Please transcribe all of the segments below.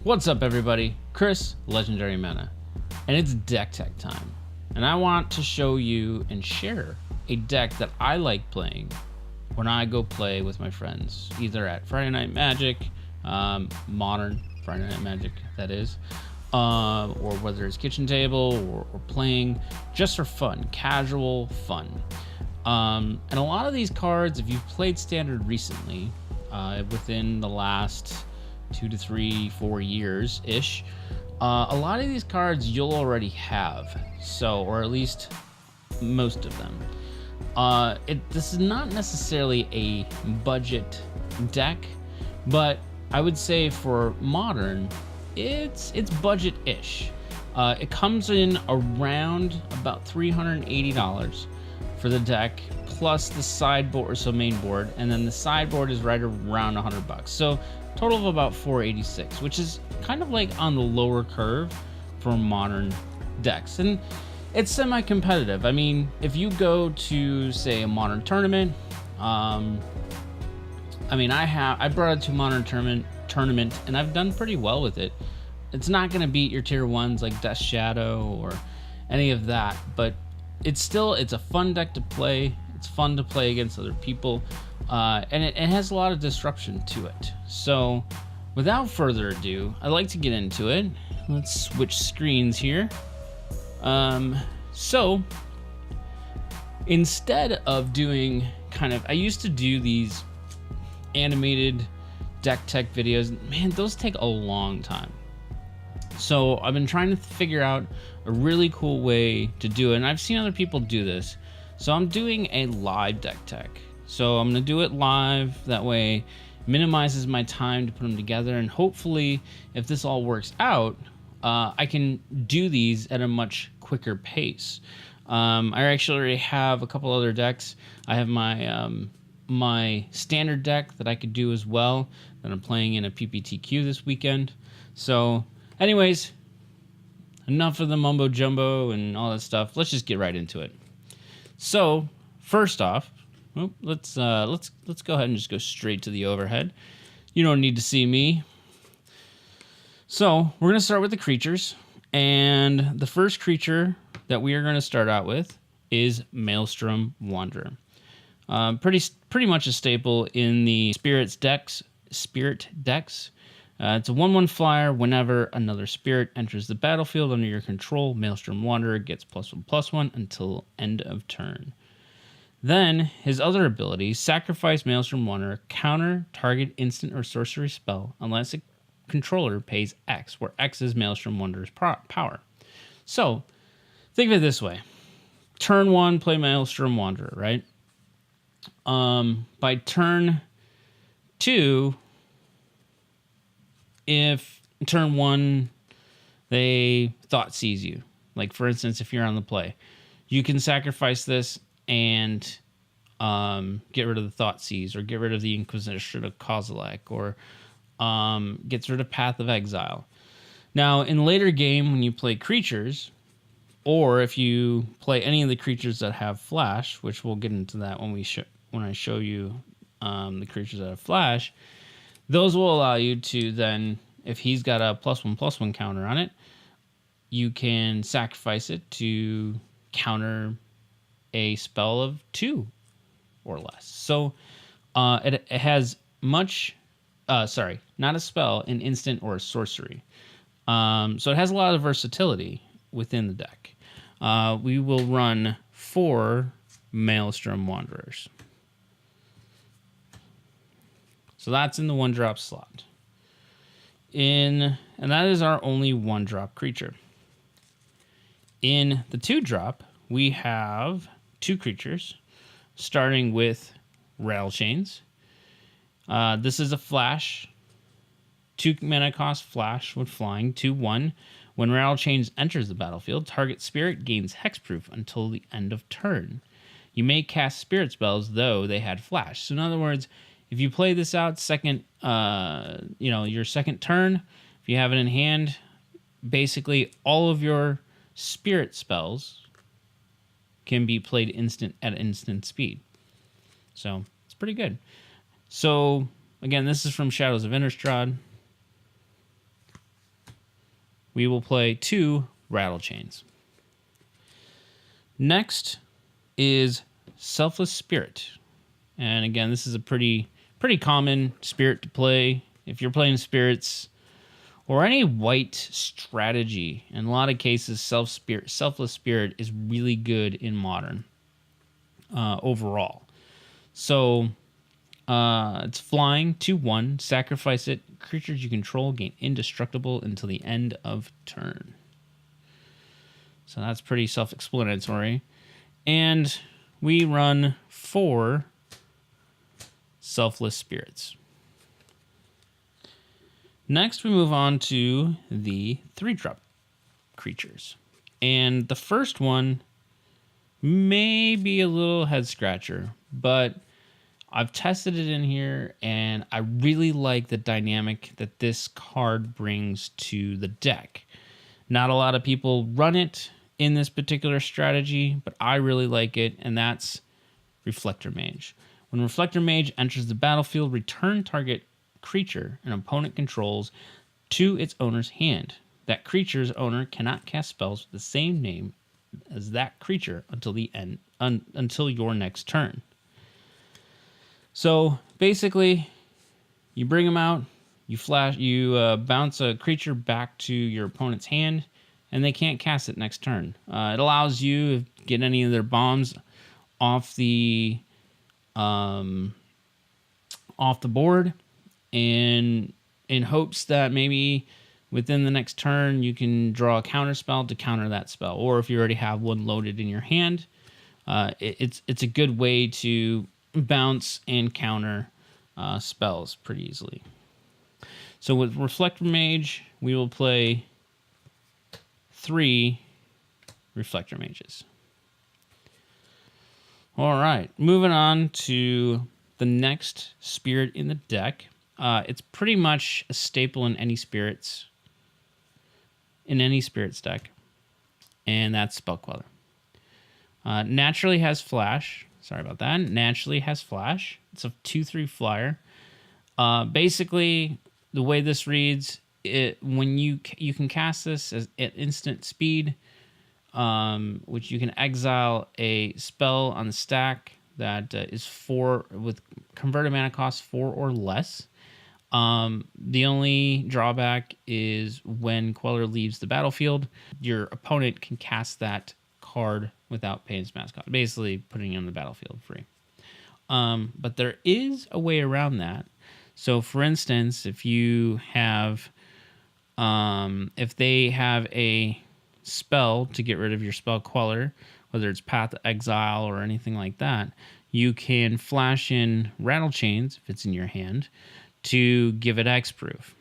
What's up, everybody? Chris, Legendary Mana, and it's deck tech time. And I want to show you and share a deck that I like playing when I go play with my friends, either at Friday Night Magic, modern Friday Night Magic, that is, or whether it's kitchen table or playing just for fun, casual fun. And a lot of these cards, if you've played Standard recently, within the last 2 to 3, 4 years ish, a lot of these cards you'll already have, so, or at least most of them. This is not necessarily a budget deck, but I would say for modern, it's budget-ish. It comes in around about $380 for the deck, plus the sideboard, so main board, and then the sideboard is right around $100. So total of about $486, which is kind of like on the lower curve for modern decks, and it's semi-competitive. I mean, if you go to, say, a modern tournament, I brought it to a modern tournament, and I've done pretty well with it. It's not going to beat your tier ones like Death Shadow or any of that, but it's a fun deck to play. It's fun to play against other people, and it has a lot of disruption to it. So without further ado, I'd like to get into it. Let's switch screens here. So instead of doing I used to do these animated deck tech videos. Man, those take a long time. So I've been trying to figure out a really cool way to do it, and I've seen other people do this. So I'm doing a live deck tech. So I'm going to do it live. That way it minimizes my time to put them together, and hopefully if this all works out, I can do these at a much quicker pace. I actually already have a couple other decks. I have my standard deck that I could do as well, that I'm playing in a PPTQ this weekend. So anyways, enough of the mumbo jumbo and all that stuff. Let's just get right into it. So first off, let's go ahead and just go straight to the overhead. You don't need to see me. So we're going to start with the creatures, and the first creature that we are going to start out with is Mausoleum Wanderer. Pretty much a staple in the spirit decks. It's a 1/1 flyer. Whenever another spirit enters the battlefield under your control, Mausoleum Wanderer gets +1/+1 until end of turn. Then his other ability: sacrifice Mausoleum Wanderer, counter target instant or sorcery spell unless a controller pays X, where X is Mausoleum Wanderer's power. So think of it this way: turn 1, play Mausoleum Wanderer, right? By turn 2, if turn 1 they thought seize you, like for instance, if you're on the play, you can sacrifice this and get rid of the thought seize, or get rid of the Inquisition of Kozilek, or gets rid of Path of Exile. Now in later game, when you play creatures, or if you play any of the creatures that have flash, which we'll get into that when I show you the creatures that have flash, those will allow you to then, if he's got a +1/+1 counter on it, you can sacrifice it to counter a spell of 2 or less. So it has much, not a spell, an instant or a sorcery. So it has a lot of versatility within the deck. We will run 4 Mausoleum Wanderers. So that's in the 1-drop slot. And that is our only 1-drop creature. In the 2-drop, we have 2 creatures, starting with Rattlechains. This is a flash. 2 mana cost flash with flying, 2/1. When Rattlechains enters the battlefield, target spirit gains hexproof until the end of turn. You may cast spirit spells, though they had flash. So in other words, if you play this out your second turn, if you have it in hand, basically all of your spirit spells can be played at instant speed. So it's pretty good. So again, this is from Shadows of Innistrad. we will play 2 Rattlechains. Next is Selfless Spirit. And again, this is a pretty common spirit to play. If you're playing spirits or any white strategy, in a lot of cases, Selfless Spirit is really good in Modern overall. So it's flying 2/1, sacrifice it. Creatures you control gain indestructible until the end of turn. So that's pretty self-explanatory. And we run 4 Selfless Spirits. Next, we move on to the 3-drop creatures. And the first one may be a little head-scratcher, but I've tested it in here, and I really like the dynamic that this card brings to the deck. Not a lot of people run it in this particular strategy, but I really like it, and that's Reflector Mage. When Reflector Mage enters the battlefield, return target creature an opponent controls to its owner's hand. That creature's owner cannot cast spells with the same name as that creature until your next turn. So basically, you bring them out, you bounce a creature back to your opponent's hand, and they can't cast it next turn. It allows you to get any of their bombs off the board, and in hopes that maybe within the next turn you can draw a counter spell to counter that spell, or if you already have one loaded in your hand, it's a good way to bounce and counter spells pretty easily. So with Reflector Mage, we will play 3 Reflector Mages. All right, moving on to the next spirit in the deck. It's pretty much a staple in any spirits deck, and that's Spell Queller. Naturally has Flash. Sorry about that. Naturally has Flash. It's a 2/3 flyer. Basically, the way this reads, when you can cast this at instant speed, which you can exile a spell on the stack that is 4 with converted mana cost 4 or less. The only drawback is when Queller leaves the battlefield, your opponent can cast that card without paying its mascot, basically putting it on the battlefield free. But there is a way around that. So, for instance, if you have, if they have a spell to get rid of your Spell Queller, whether it's Path to Exile or anything like that, you can flash in Rattlechains, if it's in your hand, to give it hexproof.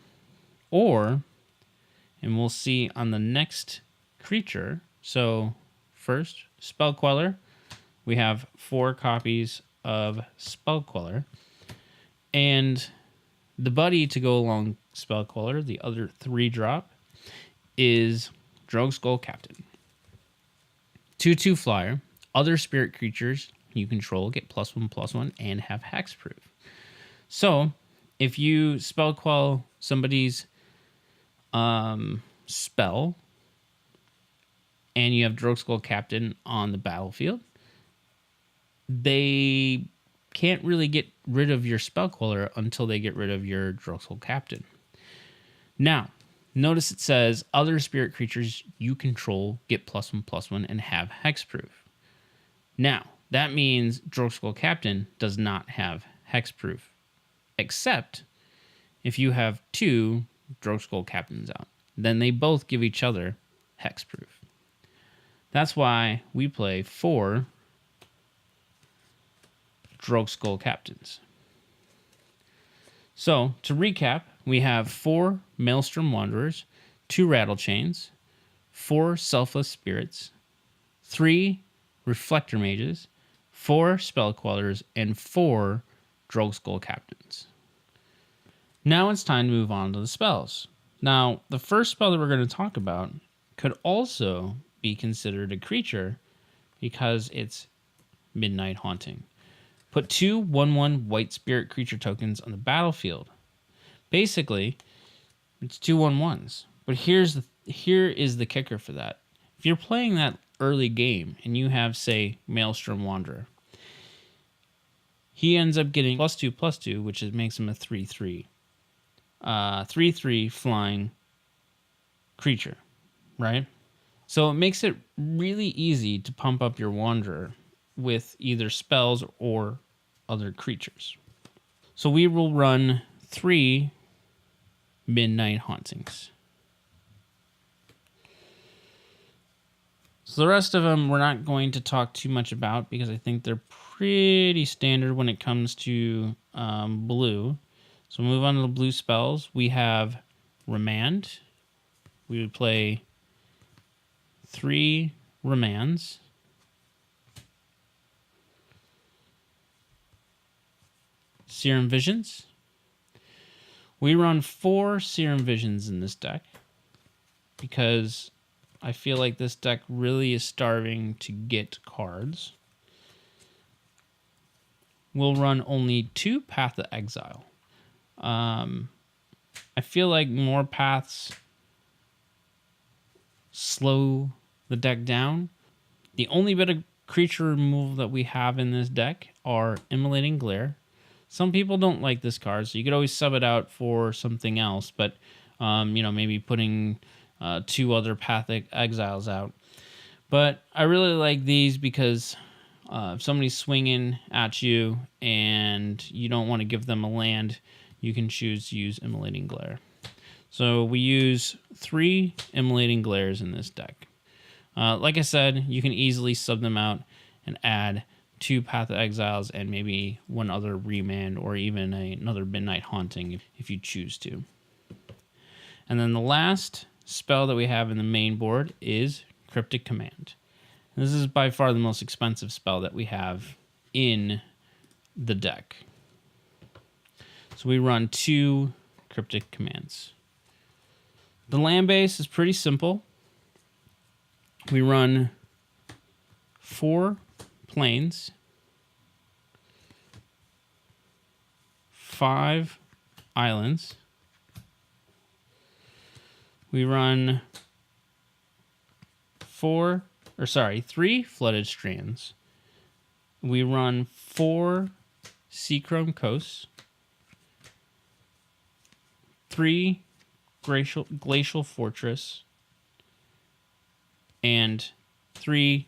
Or, and we'll see on the next creature, so first, Spell Queller. We have 4 copies of Spell Queller. And the buddy to go along Spell Queller, the other 3-drop, is Drogskol Captain. 2/2 flyer. Other spirit creatures you control get +1/+1 and have hexproof. So, if you spell quell somebody's spell and you have Drogskol Captain on the battlefield, they can't really get rid of your Spell Queller until they get rid of your Drogskol Captain. Now, notice it says other spirit creatures you control get +1/+1 and have hexproof. Now, that means Drogskol Captain does not have hexproof, except if you have 2 Drogskol Captains out. Then they both give each other hexproof. That's why we play 4 Drogskol Captains. So, to recap, we have 4 Maelstrom Wanderers, 2 Rattlechains, 4 Selfless Spirits, 3 Reflector Mages, 4 Spell Quellers, and 4 Drogskol Captains. Now it's time to move on to the spells. Now, the first spell that we're going to talk about could also be considered a creature because it's Midnight Haunting. Put 2 1/1 white spirit creature tokens on the battlefield. Basically, it's 2 1/1s. But here's here is the kicker for that. If you're playing that early game and you have, say, Mausoleum Wanderer, he ends up getting +2/+2, which makes him a 3/3. 3/3 flying creature, right? So it makes it really easy to pump up your Wanderer with either spells or other creatures. So we will run 3 Midnight Hauntings. So the rest of them we're not going to talk too much about because I think they're pretty standard when it comes to blue. So move on to the blue spells. We have Remand. We would play 3 Remands. Serum Visions. We run 4 Serum Visions in this deck because I feel like this deck really is starving to get cards. We'll run only 2 Path of Exile. I feel like more paths slow the deck down. The only bit of creature removal that we have in this deck are Immolating Glare. Some people don't like this card, so you could always sub it out for something else, but maybe putting 2 other Pathic Exiles out. But I really like these because if somebody's swinging at you and you don't want to give them a land, you can choose to use Immolating Glare. So we use 3 Immolating Glares in this deck. Like I said, you can easily sub them out and add 2 Path of Exiles and maybe 1 other Remand or even another Midnight Haunting if you choose to. And then the last spell that we have in the main board is Cryptic Command. This is by far the most expensive spell that we have in the deck. So we run 2 Cryptic Commands. The land base is pretty simple. We run 4 plains, 5 islands. We run 3 Flooded Strands. We run 4 Seachrome Coasts, 3 Glacial Fortress, and 3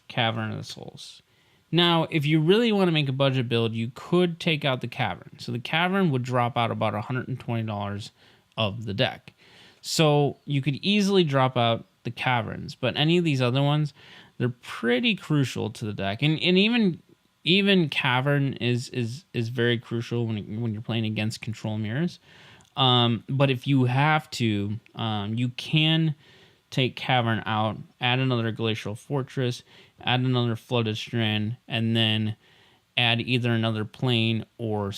Cavern of Souls. Now, if you really want to make a budget build, you could take out the Cavern. So the Cavern would drop out about $120 of the deck. So you could easily drop out the Caverns, but any of these other ones, they're pretty crucial to the deck. And even Cavern is very crucial when you're playing against control mirrors. But if you have to, you can take Cavern out, add another Glacial Fortress, add another Flooded Strand, and then add either another plane or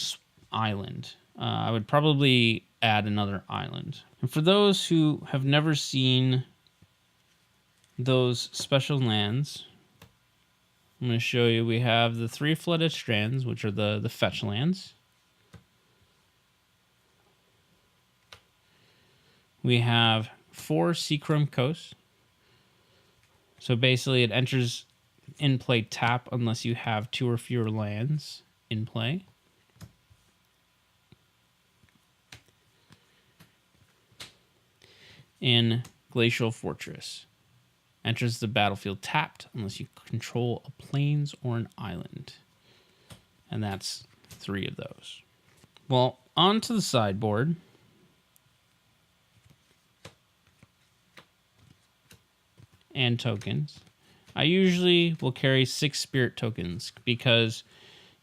island. I would probably add another island. And for those who have never seen those special lands, I'm going to show you. We have the 3 Flooded Strands, which are the fetch lands. We have 4 Seachrome Coasts. So basically it enters in play tap unless you have 2 or fewer lands in play. And Glacial Fortress enters the battlefield tapped unless you control a plains or an island. And that's 3 of those. Well, on to the sideboard. And tokens. I usually will carry 6 spirit tokens because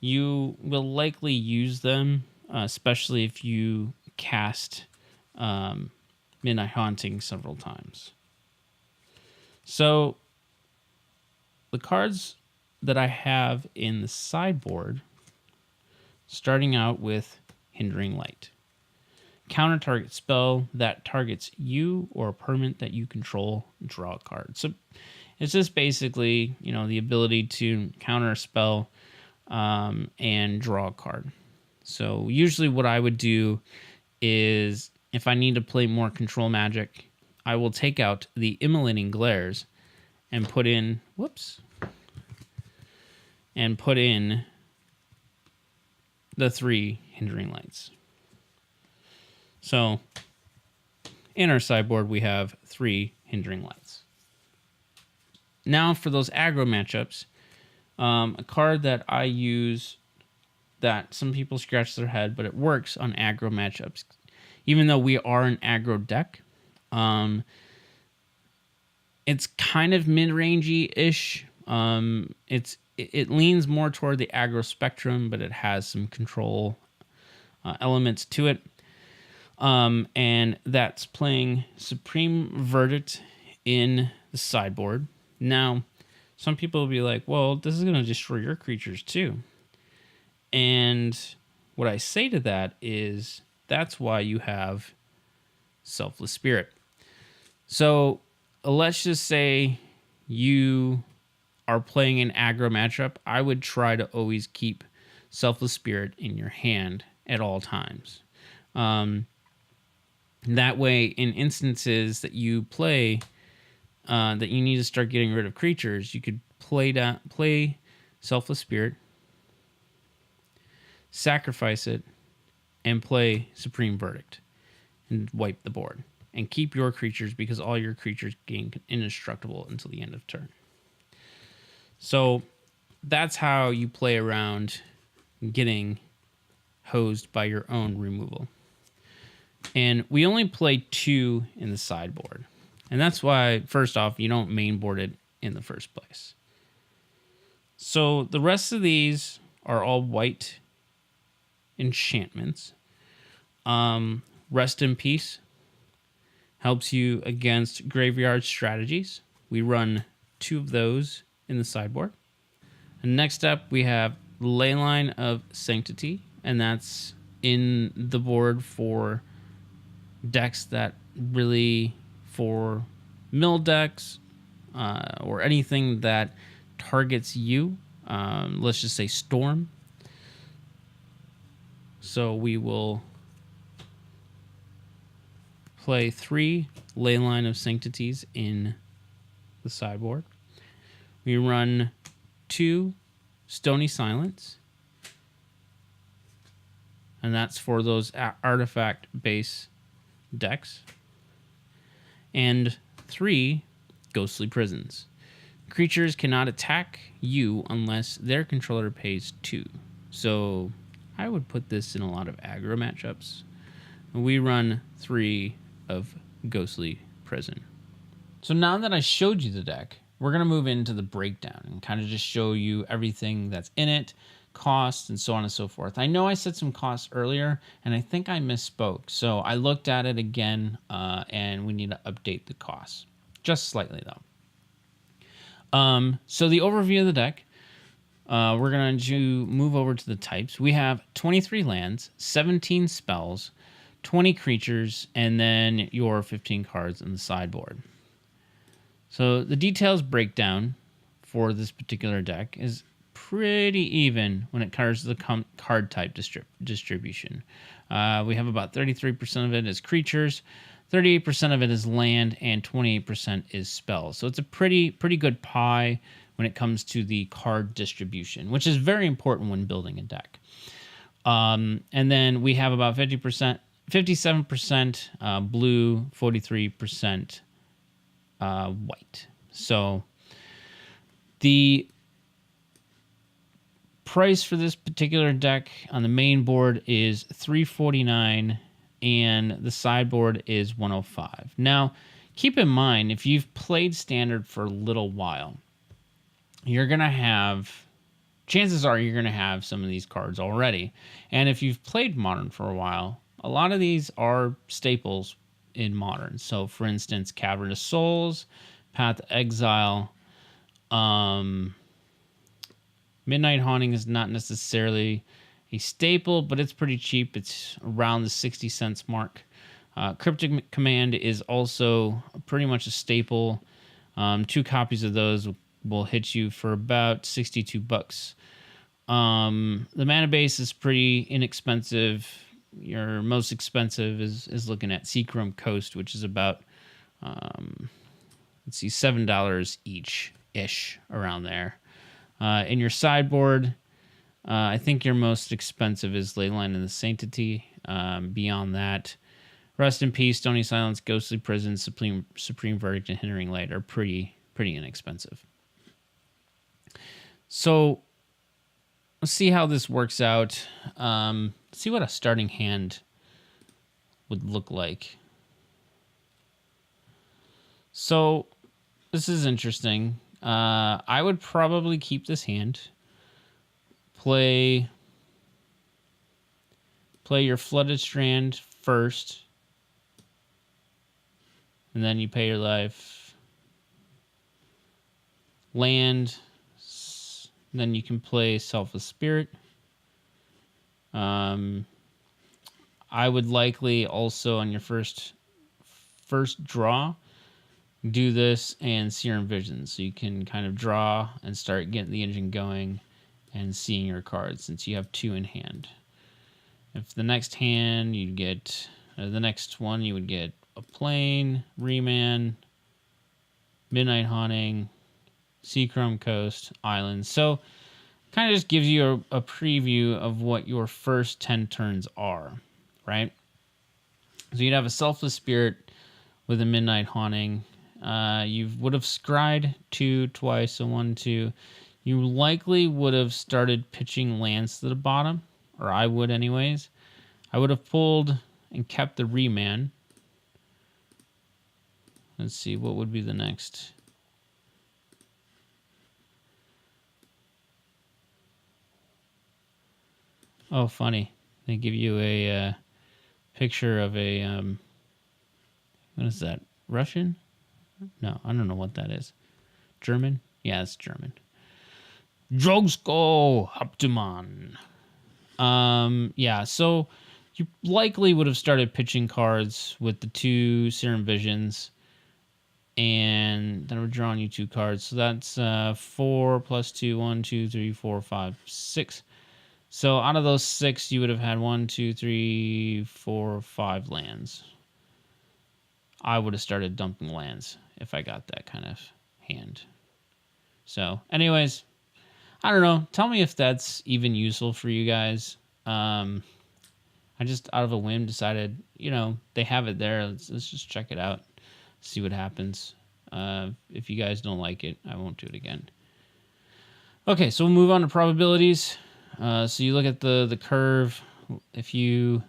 you will likely use them, especially if you cast Midnight Haunting several times. So the cards that I have in the sideboard, starting out with Hindering Light. Counter target spell that targets you or a permanent that you control, draw a card. So it's just basically, the ability to counter a spell and draw a card. So usually what I would do is if I need to play more control magic, I will take out the Immolating Glares and put in, and put in the 3 Hindering Lights. So in our sideboard, we have 3 Hindering Lights. Now for those aggro matchups, a card that I use that some people scratch their head, but it works on aggro matchups. Even though we are an aggro deck, it's kind of mid-rangey-ish. It leans more toward the aggro spectrum, but it has some control elements to it. And that's playing Supreme Verdict in the sideboard. Now, some people will be like, well, this is going to destroy your creatures too. And what I say to that is, that's why you have Selfless Spirit. So let's just say you are playing an aggro matchup. I would try to always keep Selfless Spirit in your hand at all times. That way, in instances that you play that you need to start getting rid of creatures, you could play Selfless Spirit, sacrifice it, and play Supreme Verdict and wipe the board. And keep your creatures, because all your creatures gain indestructible until the end of turn. So that's how you play around getting hosed by your own removal. And we only play 2 in the sideboard. And that's why, first off, you don't mainboard it in the first place. So the rest of these are all white enchantments. Rest in Peace helps you against graveyard strategies. We run 2 of those in the sideboard. And next up, we have Leyline of Sanctity, and that's in the board for decks that really, for mill decks or anything that targets you. Let's just say Storm. So we will play 3 Leyline of Sanctities in the sideboard. We run 2 Stony Silence, and that's for those artifact base decks. And 3 Ghostly Prisons. Creatures cannot attack you unless their controller pays 2. So I would put this in a lot of aggro matchups. We run 3 of Ghostly Prison. So now that I showed you the deck, we're going to move into the breakdown and kind of just show you everything that's in it, costs, and so on and so forth. I know I said some costs earlier, and I think I misspoke. So I looked at it again, and we need to update the costs. Just slightly, though. So the overview of the deck, we're going to move over to the types. We have 23 lands, 17 spells, 20 creatures, and then your 15 cards in the sideboard. So the details breakdown for this particular deck is pretty even when it comes to the card type distribution. We have about 33% of it is creatures, 38% of it is land, and 28% is spells. So it's a pretty good pie when it comes to the card distribution, which is very important when building a deck. And then we have about 57% blue, 43% white. So the price for this particular deck on the main board is $349, and the sideboard is $105. Now, keep in mind, if you've played Standard for a little while, you're going to have, chances are you're going to have some of these cards already. And if you've played Modern for a while, a lot of these are staples in Modern. So, for instance, Cavern of Souls, Path to Exile, Midnight Haunting is not necessarily a staple, but it's pretty cheap. It's around the 60 cents mark. Cryptic Command is also pretty much a staple. 2 copies of those will hit you for about $62. The mana base is pretty inexpensive. Your most expensive is looking at Seachrome Coast, which is about let's see, $7 each-ish, around there. In your sideboard, I think your most expensive is Leyline of Sanctity. Beyond that, Rest in Peace, Stony Silence, Ghostly Prison, Supreme Verdict, and Hindering Light are pretty inexpensive. So let's see how this works out. Let's see what a starting hand would look like. So this is interesting. I would probably keep this hand. Play your Flooded Strand first, and then you pay your life. Land, then you can play Selfless Spirit. I would likely also on your first draw do this and Serum Visions, so you can kind of draw and start getting the engine going and seeing your cards, since you have 2 in hand. If the next hand you get, the next one you would get a Plane, Remand, Midnight Haunting, Seachrome Coast, Islands. So kind of just gives you a preview of what your first 10 turns are, right? So you'd have a Selfless Spirit with a Midnight Haunting. You would have scryed 2 twice, so 1, 2. You likely would have started pitching lands to the bottom, or I would anyways. I would have pulled and kept the Remand. Let's see, what would be the next? Oh, funny. They give you a picture of a, what is that? Russian? No, I don't know what that is. German? Yeah, it's German. Drogskol Captain. Yeah, so you likely would have started pitching cards with the 2 Serum Visions, and then we're drawing you 2 cards. So that's 4 plus 2, 1, 2, 3, 4, 5, 6. So out of those 6, you would have had 1, 2, 3, 4, 5 lands. I would have started dumping lands if I got that kind of hand. So anyways, I don't know. Tell me if that's even useful for you guys. I just, out of a whim, decided, they have it there. Let's just check it out. See what happens. If you guys don't like it, I won't do it again. Okay, so we'll move on to probabilities. So you look at the curve. If you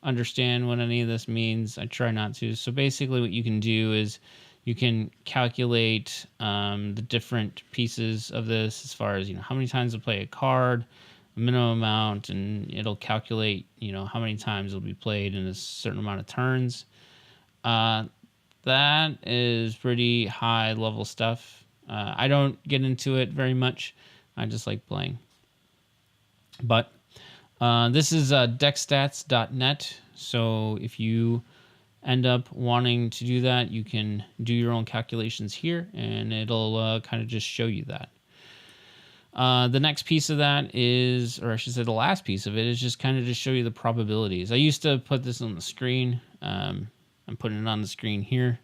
understand what any of this means, I try not to. So basically what you can do is you can calculate the different pieces of this as far as, how many times to play a card, a minimum amount, and it'll calculate, how many times it'll be played in a certain amount of turns. That is pretty high level stuff. I don't get into it very much. I just like playing. But this is deckstats.net. So if you end up wanting to do that, you can do your own calculations here, and it'll kind of just show you that. The next piece of that is, or I should say the last piece of it, is just kind of just show you the probabilities. I used to put this on the screen. I'm putting it on the screen here.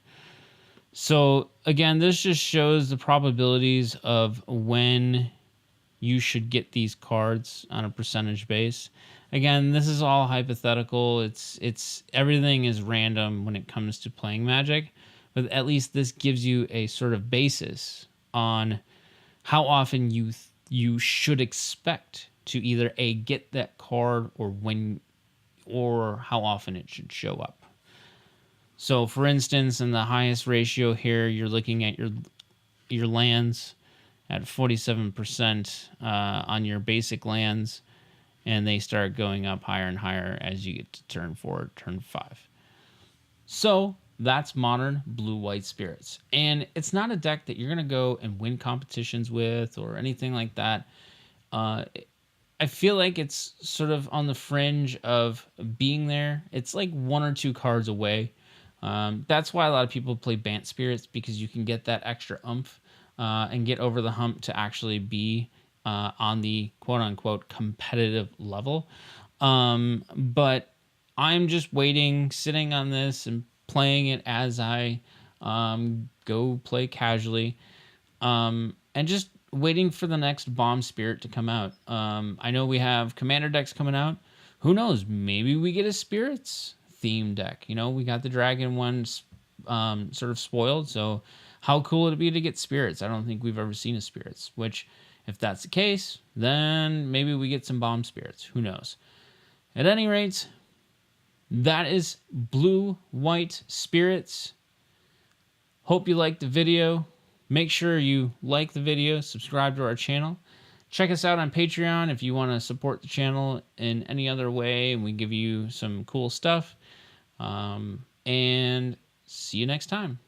So again, this just shows the probabilities of when you should get these cards on a percentage base. Again, this is all hypothetical. It's everything is random when it comes to playing Magic, but at least this gives you a sort of basis on how often you should expect to either A, get that card, or how often it should show up. So for instance, in the highest ratio here, you're looking at your lands at 47% on your basic lands, and they start going up higher and higher as you get to turn 4, turn 5. So that's modern blue-white spirits. And it's not a deck that you're going to go and win competitions with or anything like that. I feel like it's sort of on the fringe of being there. It's like 1 or 2 cards away. That's why a lot of people play Bant Spirits, because you can get that extra oomph and get over the hump to actually be on the quote-unquote competitive level. But I'm just waiting, sitting on this and playing it as I Go play casually. And just waiting for the next Bomb Spirit to come out. I know we have Commander decks coming out. Who knows? Maybe we get a Spirits theme deck. You know, we got the Dragon ones sort of spoiled, so how cool would it be to get Spirits? I don't think we've ever seen a Spirits, which, if that's the case, then maybe we get some Bomb Spirits. Who knows? At any rate, that is Blue-White Spirits. Hope you liked the video. Make sure you like the video, subscribe to our channel. Check us out on Patreon if you want to support the channel in any other way, and we give you some cool stuff. And see you next time.